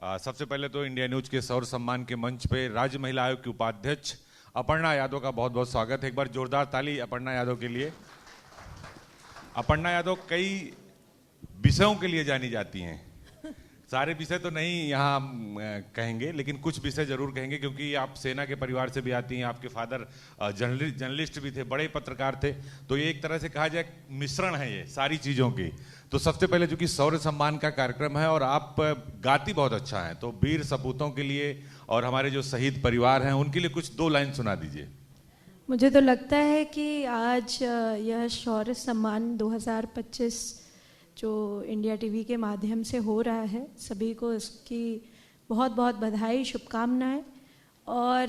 सबसे पहले तो इंडिया न्यूज के सौर सम्मान के मंच पे राज्य महिला आयोग की उपाध्यक्ष अपर्णा यादव का बहुत बहुत स्वागत है। एक बार जोरदार ताली अपर्णा यादव के लिए। अपर्णा यादव कई विषयों के लिए जानी जाती हैं। सारे विषय तो नहीं यहाँ कहेंगे, लेकिन कुछ विषय जरूर कहेंगे, क्योंकि आप सेना के परिवार से भी आती हैं। आपके फादर जर्नलिस्ट भी थे, बड़े पत्रकार थे, तो ये एक तरह से कहा जाए मिश्रण है ये सारी चीज़ों की। तो सबसे पहले चूंकि शौर्य सम्मान का कार्यक्रम है और आप गाती बहुत अच्छा हैं, तो वीर सपूतों के लिए और हमारे जो शहीद परिवार हैं उनके लिए कुछ 2 लाइन सुना दीजिए। मुझे तो लगता है कि आज यह शौर्य सम्मान 2025 जो इंडिया टीवी के माध्यम से हो रहा है, सभी को इसकी बहुत बहुत बधाई, शुभकामनाएं। और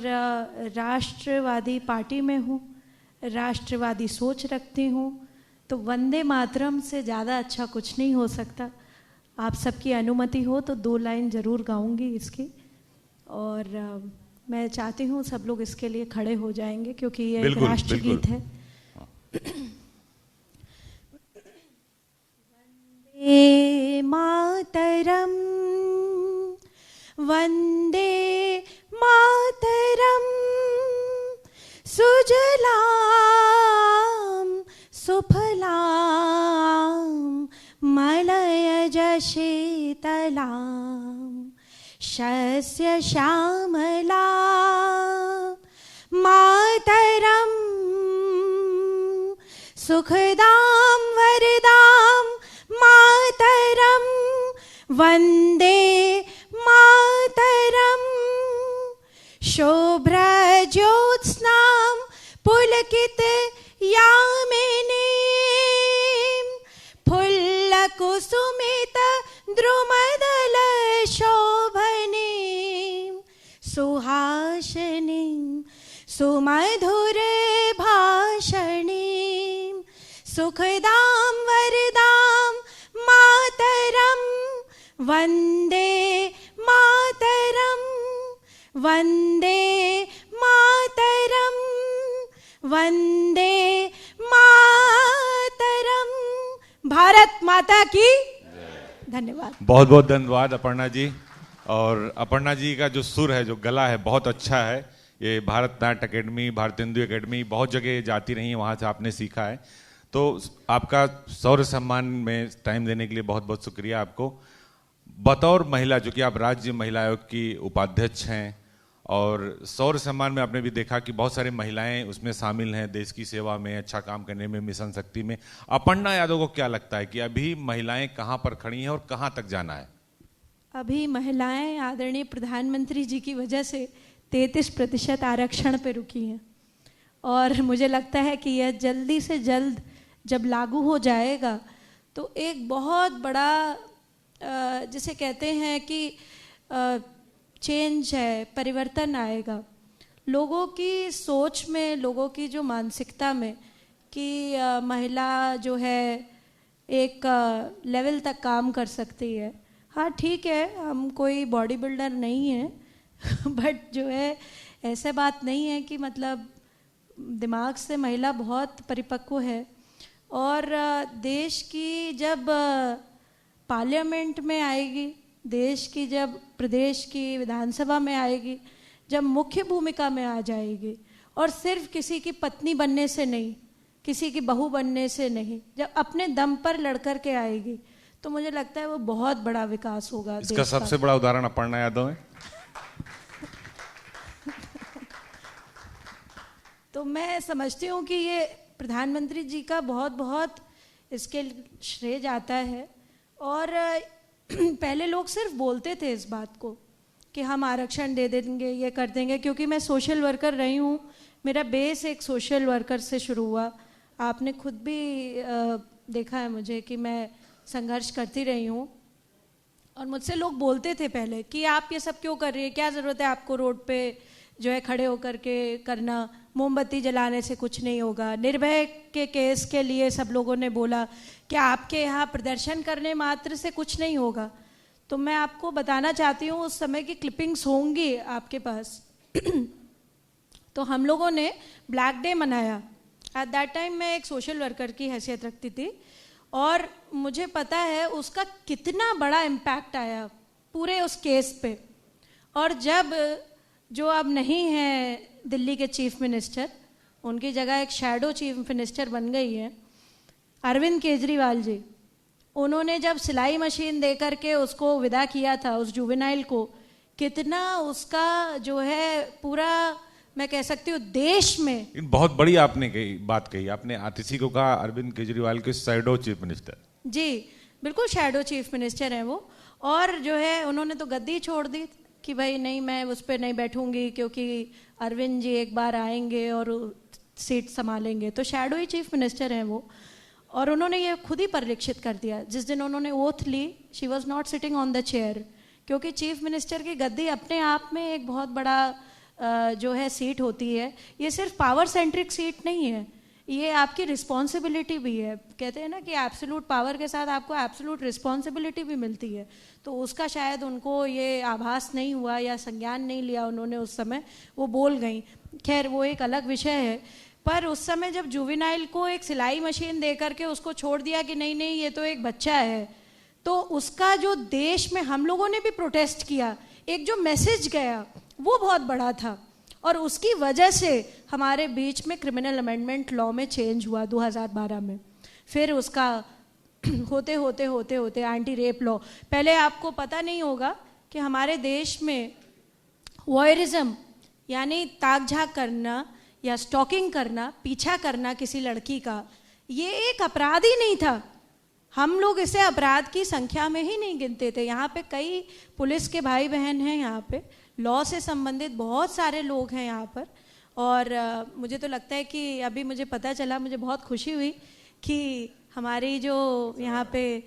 राष्ट्रवादी पार्टी में हूँ, राष्ट्रवादी सोच रखती हूँ, तो वंदे मातरम से ज़्यादा अच्छा कुछ नहीं हो सकता। आप सबकी अनुमति हो तो 2 लाइन ज़रूर गाऊंगी इसकी, और मैं चाहती हूँ सब लोग इसके लिए खड़े हो जाएंगे, क्योंकि ये एक राष्ट्रगीत है। वंदे मातरम, वंदे मातरम, सुजलाम सुफलाम मलयज शीतलाम शस्य श्यामला मातरम, सुखदाम वरदाम मातरम, वंदे मातरम, शोभ्रज्योत्स्नाम पुलकित यामिनीं, फुल्लकुसुमित द्रुमदल शोभनीं, सुहासिनीं सुमधुर भाषणीं, सुखदां वरदां मातरं, वन्दे मातरं, वन्दे मातरं, वन्दे मातरं। भारत माता की धन्यवाद। बहुत बहुत धन्यवाद अपर्णा जी। और अपर्णा जी का जो सुर है, जो गला है, बहुत अच्छा है। ये भारत नाट्य अकेडमी, भारतेंदु अकेडमी, बहुत जगह जाती रही, वहाँ से आपने सीखा है। तो आपका शौर्य सम्मान में टाइम देने के लिए बहुत बहुत शुक्रिया आपको। बतौर महिला, जो कि आप राज्य महिला आयोग की उपाध्यक्ष हैं, और शौर्य सम्मान में आपने भी देखा कि बहुत सारी महिलाएं उसमें शामिल हैं, देश की सेवा में, अच्छा काम करने में, मिशन शक्ति में। अपर्णा यादव को क्या लगता है कि अभी महिलाएं कहाँ पर खड़ी हैं और कहाँ तक जाना है? अभी महिलाएं आदरणीय प्रधानमंत्री जी की वजह से 33% आरक्षण पे रुकी हैं, और मुझे लगता है कि यह जल्दी से जल्द जब लागू हो जाएगा तो एक बहुत बड़ा जिसे कहते हैं कि चेंज है, परिवर्तन आएगा लोगों की सोच में, लोगों की जो मानसिकता में, कि महिला जो है एक लेवल तक काम कर सकती है। हाँ ठीक है, हम कोई बॉडी बिल्डर नहीं हैं बट जो है ऐसे बात नहीं है कि मतलब दिमाग से महिला बहुत परिपक्व है। और देश की जब पार्लियामेंट में आएगी, देश की जब प्रदेश की विधानसभा में आएगी, जब मुख्य भूमिका में आ जाएगी, और सिर्फ किसी की पत्नी बनने से नहीं, किसी की बहू बनने से नहीं, जब अपने दम पर लड़कर के आएगी, तो मुझे लगता है वो बहुत बड़ा विकास होगा। इसका सबसे बड़ा उदाहरण अपर्णा यादव है। तो मैं समझती हूँ कि ये प्रधानमंत्री जी का बहुत बहुत इसके श्रेय जाता है। और पहले लोग सिर्फ बोलते थे इस बात को कि हम आरक्षण दे देंगे, ये कर देंगे, क्योंकि मैं सोशल वर्कर रही हूँ, मेरा बेस एक सोशल वर्कर से शुरू हुआ। आपने खुद भी देखा है मुझे कि मैं संघर्ष करती रही हूँ, और मुझसे लोग बोलते थे पहले कि आप ये सब क्यों कर रही है, क्या ज़रूरत है आपको रोड पे जो है खड़े होकर के करना, मोमबत्ती जलाने से कुछ नहीं होगा। निर्भया के केस के लिए सब लोगों ने बोला कि आपके यहाँ प्रदर्शन करने मात्र से कुछ नहीं होगा। तो मैं आपको बताना चाहती हूँ, उस समय की क्लिपिंग्स होंगी आपके पास तो हम लोगों ने ब्लैक डे मनाया। एट दैट टाइम मैं एक सोशल वर्कर की हैसियत रखती थी, और मुझे पता है उसका कितना बड़ा इम्पैक्ट आया पूरे उस केस पे। और जब जो अब नहीं है दिल्ली के चीफ मिनिस्टर, उनकी जगह एक शैडो चीफ मिनिस्टर बन गई है अरविंद केजरीवाल जी, उन्होंने जब सिलाई मशीन दे करके उसको विदा किया था उस जुवेनाइल को, कितना उसका जो है पूरा मैं कह सकती हूँ देश में। बहुत बड़ी आपने बात कही, आपने आतिशी को कहा अरविंद केजरीवाल के शैडो चीफ मिनिस्टर। जी बिल्कुल शैडो चीफ मिनिस्टर हैं वो। और जो है उन्होंने तो गद्दी छोड़ दी कि भाई नहीं मैं उस पर नहीं बैठूंगी क्योंकि अरविंद जी एक बार आएंगे और सीट संभालेंगे, तो शैडो ही चीफ मिनिस्टर हैं वो। और उन्होंने ये खुद ही परिलक्षित कर दिया जिस दिन उन्होंने ओथ ली, she was not sitting on the chair, क्योंकि चीफ मिनिस्टर की गद्दी अपने आप में एक बहुत बड़ा जो है सीट होती है। ये सिर्फ पावर सेंट्रिक सीट नहीं है, ये आपकी रिस्पॉन्सिबिलिटी भी है। कहते हैं ना कि एब्सोल्यूट पावर के साथ आपको एब्सोल्यूट रिस्पॉन्सिबिलिटी भी मिलती है, तो उसका शायद उनको ये आभास नहीं हुआ या संज्ञान नहीं लिया उन्होंने उस समय, वो बोल गई। खैर वो एक अलग विषय है। पर उस समय जब जुवेनाइल को एक सिलाई मशीन दे करके उसको छोड़ दिया कि नहीं नहीं ये तो एक बच्चा है, तो उसका जो देश में हम लोगों ने भी प्रोटेस्ट किया, एक जो मैसेज गया वो बहुत बड़ा था। और उसकी वजह से हमारे बीच में क्रिमिनल अमेंडमेंट लॉ में चेंज हुआ 2012 में। फिर उसका होते होते होते होते एंटी रेप लॉ। पहले आपको पता नहीं होगा कि हमारे देश में वॉयरिज्म यानी ताक झाक करना या स्टॉकिंग करना, पीछा करना किसी लड़की का, ये एक अपराध ही नहीं था। हम लोग इसे अपराध की संख्या में ही नहीं गिनते थे। यहाँ पे कई पुलिस के भाई बहन हैं, यहाँ पे लॉ से संबंधित बहुत सारे लोग हैं यहाँ पर। और मुझे तो लगता है कि अभी मुझे पता चला, मुझे बहुत खुशी हुई कि हमारी जो यहाँ पे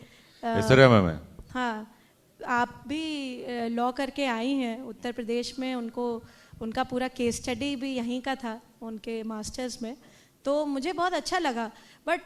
हाँ आप भी लॉ करके आई हैं उत्तर प्रदेश में, उनका पूरा केस स्टडी भी यहीं का था उनके मास्टर्स में, तो मुझे बहुत अच्छा लगा। But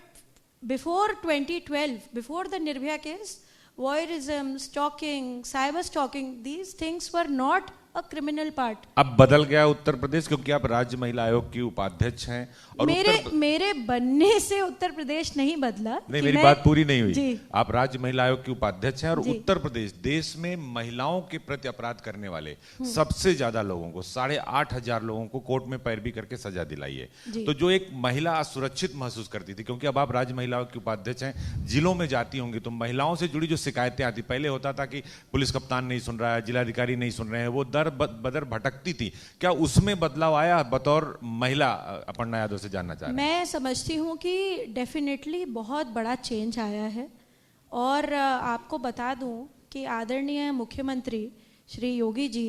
before 2012, before the Nirbhaya case, voyeurism, stalking, cyber stalking, these things were not a criminal part. अब बदल गया उत्तर प्रदेश क्योंकि आप राज्य महिला आयोग की उपाध्यक्ष हैं। और मेरे बनने से उत्तर प्रदेश नहीं बदला। नहीं, मेरी बात पूरी नहीं हुई। आप राज्य महिला आयोग की उपाध्यक्ष हैं और उत्तर प्रदेश देश में महिलाओं के प्रति अपराध करने वाले सबसे ज्यादा लोगों को, 8,500 लोगों को कोर्ट में पैरवी करके सजा दिलाई है। तो जो एक महिला असुरक्षित महसूस करती थी, क्योंकि अब आप राज्य महिला आयोग की उपाध्यक्ष हैं, जिलों में जाती होंगी तो महिलाओं से जुड़ी जो शिकायतें आती, पहले होता था कि पुलिस कप्तान नहीं सुन रहा है, जिलाधिकारी नहीं सुन रहे हैं, वो बदर भटकती थी, क्या उसमें बदलाव आया? बतौर महिला अपर्णा यादव से जानना चाह रहे हैं। मैं समझती हूँ कि डेफिनेटली बहुत बड़ा चेंज आया है। और आपको बता दूं कि आदरणीय मुख्यमंत्री श्री योगी जी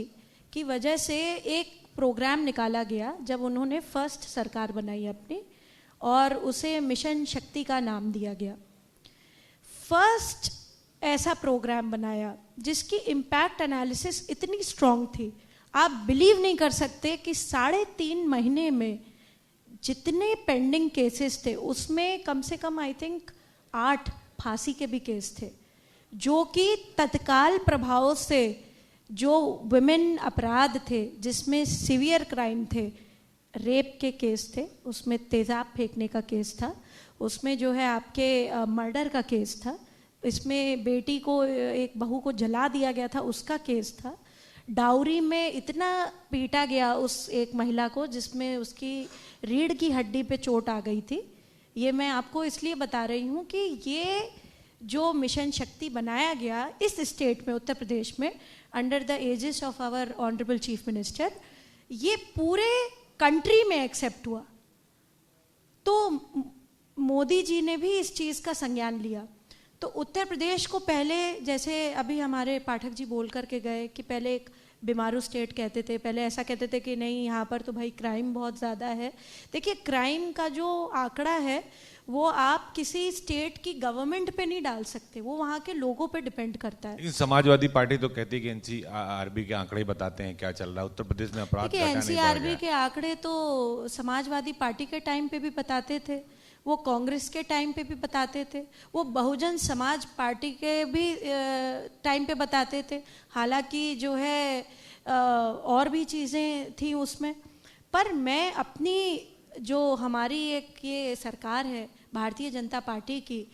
की वजह से एक प्रोग्राम निकाला गया जब उन्होंने फर्स्ट सरकार बनाई अपनी, और उसे मिशन शक्ति का नाम दिया गया। फर्स्ट ऐसा प्रोग्राम बनाया जिसकी इम्पैक्ट एनालिसिस इतनी स्ट्रांग थी, आप बिलीव नहीं कर सकते कि 3.5 महीने में जितने पेंडिंग केसेस थे उसमें कम से कम आई थिंक 8 फांसी के भी केस थे, जो कि तत्काल प्रभाव से जो वुमेन अपराध थे जिसमें सीवियर क्राइम थे, रेप के केस थे, उसमें तेजाब फेंकने का केस था, उसमें जो है आपके मर्डर का केस था, इसमें बेटी को, एक बहू को जला दिया गया था उसका केस था, डाउरी में इतना पीटा गया उस एक महिला को जिसमें उसकी रीढ़ की हड्डी पे चोट आ गई थी। ये मैं आपको इसलिए बता रही हूँ कि ये जो मिशन शक्ति बनाया गया इस स्टेट में, उत्तर प्रदेश में, under the aegis of our honourable chief minister, ये पूरे कंट्री में एक्सेप्ट हुआ। तो मोदी जी ने भी इस चीज़ का संज्ञान लिया। तो उत्तर प्रदेश को पहले, जैसे अभी हमारे पाठक जी बोल करके गए कि पहले एक बीमारू स्टेट कहते थे, पहले ऐसा कहते थे कि नहीं यहाँ पर तो भाई क्राइम बहुत ज़्यादा है। देखिए क्राइम का जो आंकड़ा है वो आप किसी स्टेट की गवर्नमेंट पे नहीं डाल सकते, वो वहाँ के लोगों पे डिपेंड करता है। लेकिन समाजवादी पार्टी तो कहती है कि एनसीआरबी के आंकड़े बताते हैं क्या चल रहा है उत्तर प्रदेश में, अपराध घटा नहीं बढ़ गया। एनसीआरबी के आंकड़े तो समाजवादी पार्टी के टाइम पे भी बताते थे, वो कांग्रेस के टाइम पे भी बताते थे, वो बहुजन समाज पार्टी के भी टाइम पे बताते थे। हालांकि जो है और भी चीज़ें थी उसमें, पर मैं अपनी जो हमारी एक ये सरकार है भारतीय जनता पार्टी की,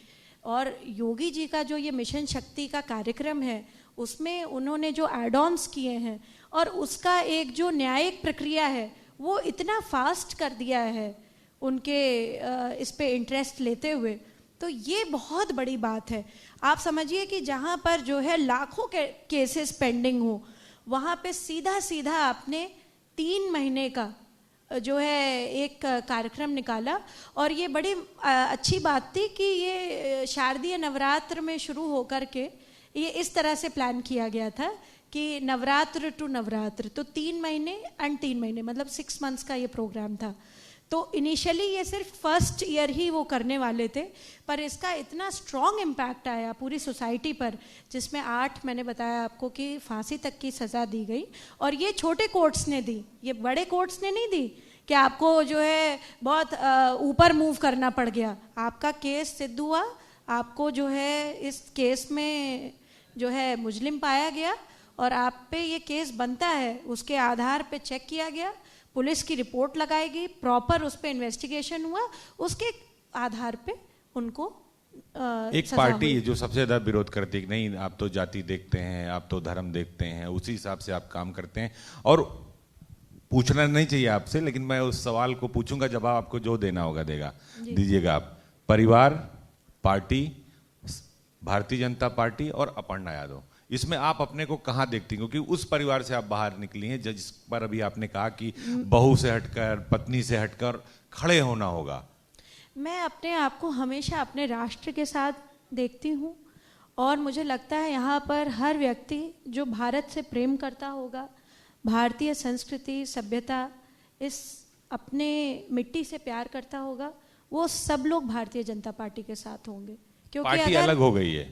और योगी जी का जो ये मिशन शक्ति का कार्यक्रम है, उसमें उन्होंने जो एड ऑन्स किए हैं और उसका एक जो न्यायिक प्रक्रिया है वो इतना फास्ट कर दिया है उनके इस पे इंटरेस्ट लेते हुए, तो ये बहुत बड़ी बात है। आप समझिए कि जहाँ पर जो है लाखों के केसेस पेंडिंग हो, वहाँ पे सीधा सीधा आपने 3 महीने का जो है एक कार्यक्रम निकाला। और ये बड़ी अच्छी बात थी कि ये शारदीय नवरात्र में शुरू होकर के ये इस तरह से प्लान किया गया था कि नवरात्र टू नवरात्र, तो 3 महीने एंड 3 महीने मतलब 6 मंथ्स का ये प्रोग्राम था। तो इनिशियली ये सिर्फ फर्स्ट ईयर ही वो करने वाले थे, पर इसका इतना स्ट्रॉन्ग इम्पैक्ट आया पूरी सोसाइटी पर, जिसमें 8 मैंने बताया आपको कि फांसी तक की सज़ा दी गई। और ये छोटे कोर्ट्स ने दी, ये बड़े कोर्ट्स ने नहीं दी कि आपको जो है बहुत ऊपर मूव करना पड़ गया। आपका केस सिद्ध हुआ, आपको जो है इस केस में जो है मुजरिम पाया गया और आप पे ये केस बनता है, उसके आधार पे चेक किया गया, पुलिस की रिपोर्ट लगाई गई, प्रॉपर उस पर इन्वेस्टिगेशन हुआ, उसके आधार पे उनको एक पार्टी जो सबसे ज्यादा विरोध करती है कि नहीं आप तो जाति देखते हैं, आप तो धर्म देखते हैं, उसी हिसाब से आप काम करते हैं। और पूछना नहीं चाहिए आपसे, लेकिन मैं उस सवाल को पूछूंगा, जवाब आपको जो देना होगा देगा दीजिएगा आप। परिवार, पार्टी, भारतीय जनता पार्टी और अपर्णा यादव, इसमें आप अपने को कहाँ देखती हैं? क्योंकि उस परिवार से आप बाहर निकली हैं जिस पर अभी आपने कहा कि बहू से हटकर, पत्नी से हटकर खड़े होना होगा। मैं अपने आप को हमेशा अपने राष्ट्र के साथ देखती हूँ और मुझे लगता है यहाँ पर हर व्यक्ति जो भारत से प्रेम करता होगा, भारतीय संस्कृति, सभ्यता, इस अपने मिट्टी से प्यार करता होगा, वो सब लोग भारतीय जनता पार्टी के साथ होंगे। क्योंकि पार्टी अलग हो गई है।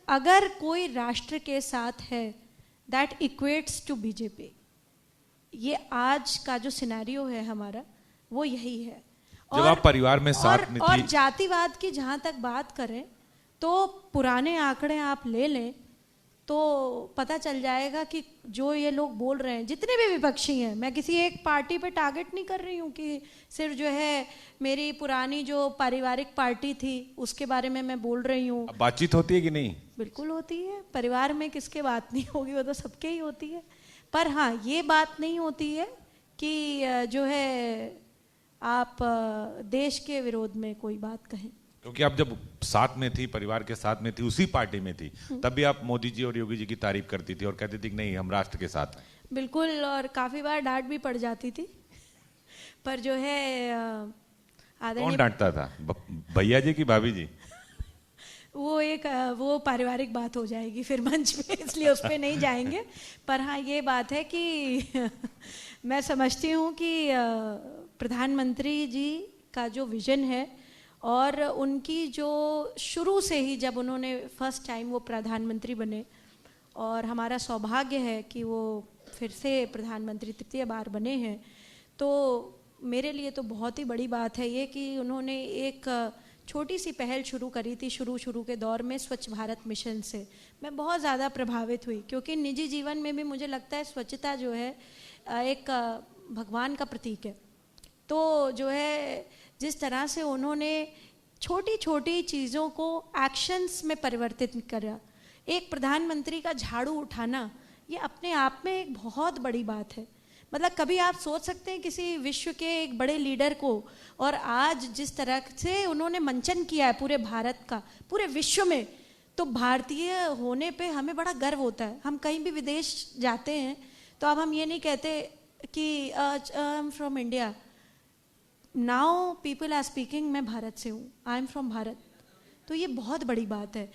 अगर कोई राष्ट्र के साथ है, दैट इक्वेट्स टू बीजेपी। ये आज का जो सिनेरियो है हमारा वो यही है। जब आप परिवार में साथ में थी, और जातिवाद की जहां तक बात करें तो पुराने आंकड़े आप ले लें तो पता चल जाएगा कि जो ये लोग बोल रहे हैं, जितने भी विपक्षी हैं, मैं किसी एक पार्टी पे टारगेट नहीं कर रही हूँ कि सिर्फ जो है मेरी पुरानी जो पारिवारिक पार्टी थी उसके बारे में मैं बोल रही हूँ। बातचीत होती है कि नहीं? बिल्कुल होती है। परिवार में किसके बात नहीं होगी, वो तो सबके ही होती है। पर हाँ, ये बात नहीं होती है कि जो है आप देश के विरोध में कोई बात कहें। क्योंकि आप जब साथ में थी, परिवार के साथ में थी, उसी पार्टी में थी, तब भी आप मोदी जी और योगी जी की तारीफ करती थी और कहती थी कि नहीं हम राष्ट्र के साथ हैं। बिल्कुल, और काफी बार डांट भी पड़ जाती थी, पर जो है कौन डांटता था, भैया जी की भाभी जी? वो पारिवारिक बात हो जाएगी फिर मंच पे, इसलिए उस पर नहीं जाएंगे। पर हाँ, ये बात है कि मैं समझती हूँ कि प्रधानमंत्री जी का जो विजन है और उनकी जो शुरू से ही जब उन्होंने फर्स्ट टाइम वो प्रधानमंत्री बने, और हमारा सौभाग्य है कि वो फिर से प्रधानमंत्री 3य बार बने हैं, तो मेरे लिए तो बहुत ही बड़ी बात है ये कि उन्होंने एक छोटी सी पहल शुरू करी थी शुरू के दौर में, स्वच्छ भारत मिशन से। मैं बहुत ज़्यादा प्रभावित हुई, क्योंकि निजी जीवन में भी मुझे लगता है स्वच्छता जो है एक भगवान का प्रतीक है। तो जो है जिस तरह से उन्होंने छोटी छोटी चीज़ों को एक्शंस में परिवर्तित करा, एक प्रधानमंत्री का झाड़ू उठाना, ये अपने आप में एक बहुत बड़ी बात है। मतलब कभी आप सोच सकते हैं किसी विश्व के एक बड़े लीडर को, और आज जिस तरह से उन्होंने मंचन किया है पूरे भारत का, पूरे विश्व में, तो भारतीय होने पे हमें बड़ा गर्व होता है। हम कहीं भी विदेश जाते हैं तो अब हम ये नहीं कहते कि I am from India, now people are speaking मैं भारत से हूँ, आई एम फ्रॉम भारत। तो ये बहुत बड़ी बात है।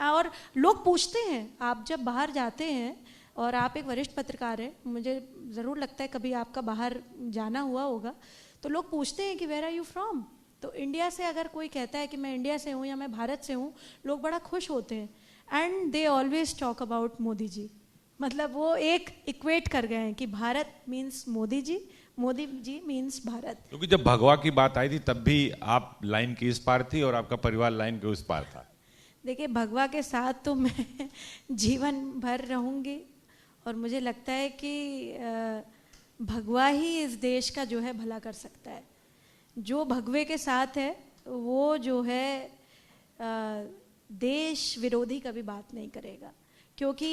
और लोग पूछते हैं, आप जब बाहर जाते हैं, और आप एक वरिष्ठ पत्रकार हैं, मुझे ज़रूर लगता है कभी आपका बाहर जाना हुआ होगा, तो लोग पूछते हैं कि वेयर आर यू फ्रॉम। तो इंडिया से अगर कोई कहता है कि मैं इंडिया से हूँ या मैं भारत से हूँ, लोग बड़ा खुश होते हैं। And they always talk about Modi ji. मतलब वो एक इक्वेट कर गए हैं कि भारत मीन्स मोदी जी, मोदी जी मीन्स भारत। क्योंकि जब भगवा की बात आई थी तब भी आप लाइन की इस पार थी और आपका परिवार लाइन के उस पार था। देखिए, भगवा के साथ तो मैं जीवन भर रहूँगी, और मुझे लगता है कि भगवा ही इस देश का जो है भला कर सकता है। जो भगवे के साथ है वो जो है देश विरोधी कभी बात नहीं करेगा, क्योंकि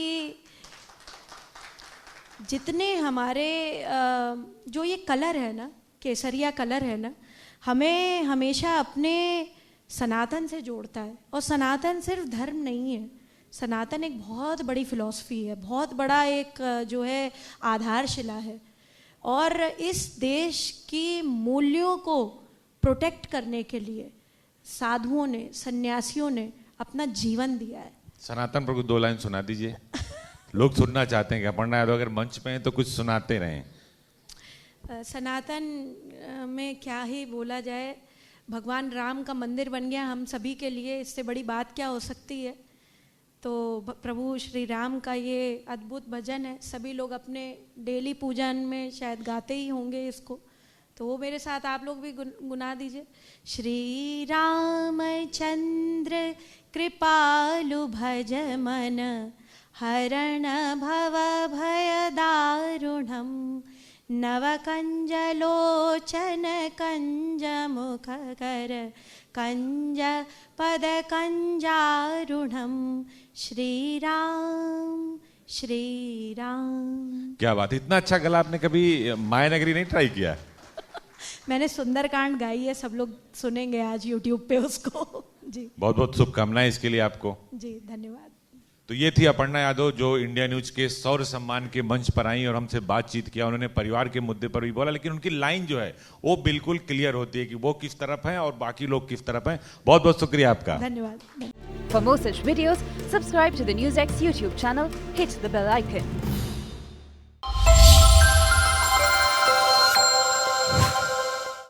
जितने हमारे जो ये कलर है ना, केसरिया कलर है ना, हमें हमेशा अपने सनातन से जोड़ता है। और सनातन सिर्फ धर्म नहीं है, सनातन एक बहुत बड़ी फिलॉसफी है, बहुत बड़ा एक जो है आधारशिला है। और इस देश की मूल्यों को प्रोटेक्ट करने के लिए साधुओं ने, सन्यासियों ने अपना जीवन दिया है। सनातन पर कुछ 2 लाइन सुना दीजिए। लोग सुनना चाहते हैं कि अपर्णा यादव अगर मंच पे हैं तो कुछ सुनाते रहें। सनातन में क्या ही बोला जाए, भगवान राम का मंदिर बन गया हम सभी के लिए, इससे बड़ी बात क्या हो सकती है। तो प्रभु श्री राम का ये अद्भुत भजन है, सभी लोग अपने डेली पूजन में शायद गाते ही होंगे इसको, तो वो मेरे साथ आप लोग भी गुना दीजिए। श्री रामचंद्र कृपालु भज मन, हरण भव भय दारुणम, नवकंजलोचन कंज मुख कर, कंज पद कंजारुणम, श्री राम श्री राम। क्या बात, इतना अच्छा गला आपने कभी मायानगरी नहीं ट्राई किया? मैंने सुंदरकांड गाई है, सब लोग सुनेंगे आज YouTube पे उसको। जी बहुत बहुत शुभकामनाएं इसके लिए आपको। जी धन्यवाद। तो ये थी अपर्णा यादव जो इंडिया न्यूज के शौर्य सम्मान के मंच पर आई और हमसे बातचीत किया। उन्होंने परिवार के मुद्दे पर भी बोला, लेकिन उनकी लाइन जो है वो बिल्कुल क्लियर होती है कि वो किस तरफ हैं और बाकी लोग किस तरफ हैं। बहुत बहुत शुक्रिया आपका। धन्यवाद। For more such videos, subscribe to the NewsX YouTube channel, hit the bell icon.